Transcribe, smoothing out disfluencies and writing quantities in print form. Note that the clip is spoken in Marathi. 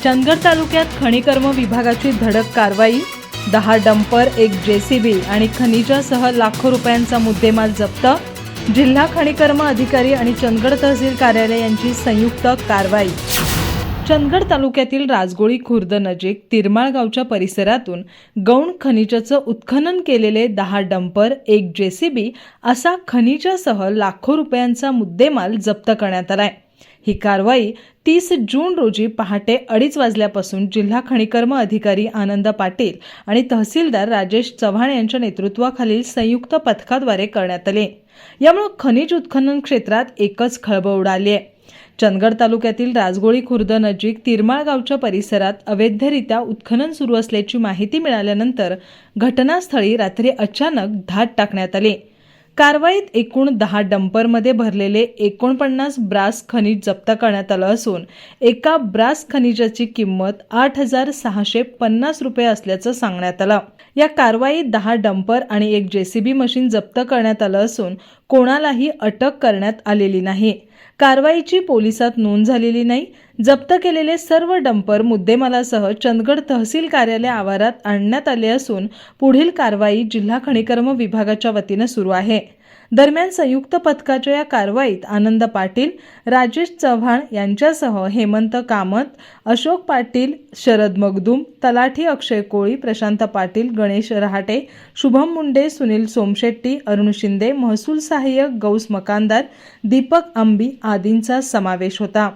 चंदगड तालुक्यात खनिकर्म विभागाची धडक कारवाई, 10 डंपर, 1 जेसीबी आणि खनिजासह लाखो रुपयांचा मुद्देमाल जप्त। जिल्हा खनिकर्म अधिकारी आणि चंदगड तहसील कार्यालय यांची संयुक्त कारवाई। चंदगड तालुक्यातील राजगोळी खुर्द नजीक तिरमाळ गावच्या परिसरातून गौण खनिजाचं उत्खनन केलेले 10 डंपर, 1 जेसीबी असा खनिजासह लाखो रुपयांचा मुद्देमाल जप्त करण्यात आलाय। ही कारवाई 30 जून रोजी पहाटे 2:30 वाजल्यापासून जिल्हा खनिकर्म अधिकारी आनंद पाटील आणि तहसीलदार राजेश चव्हाण यांच्या नेतृत्वाखालील संयुक्त पथकाद्वारे करण्यात आली। यामुळे खनिज उत्खनन क्षेत्रात एकच खळबळ उडाली आहे। चंदगड तालुक्यातील राजगोळी खुर्द नजीक तिरमाळ गावच्या परिसरात अवैधरित्या उत्खनन सुरू असल्याची माहिती मिळाल्यानंतर घटनास्थळी रात्री अचानक धाड टाकण्यात आली। कारवाईत एकूण 10 डंपरमध्ये भरलेले 49 ब्रास खनिज जप्त करण्यात आलं असून एका ब्रास खनिजाची किंमत 8,650 रुपये असल्याचं सांगण्यात आलं। या कारवाईत 10 डंपर आणि 1 जेसीबी मशीन जप्त करण्यात आलं असून कोणालाही अटक करण्यात आलेली नाही। कारवाईची पोलिसात नोंद झालेली नाही। जप्त केलेले सर्व डंपर मुद्देमालासह चंदगड तहसील कार्यालय आवारात आणण्यात आले असून पुढील कारवाई जिल्हा खनिकर्म विभागाच्या वतीने सुरू आहे। दरम्यान संयुक्त पथकाच्या या कारवाईत आनंद पाटील, राजेश चव्हाण यांच्यासह हेमंत कामत, अशोक पाटील, शरद मगदूम, तलाठी अक्षय कोळी, प्रशांत पाटील, गणेश रहाटे, शुभम मुंडे, सुनील सोमशेट्टी, अरुण शिंदे, महसूल सहाय्यक गौस मकानदार, दीपक अंबी आदींचा समावेश होता।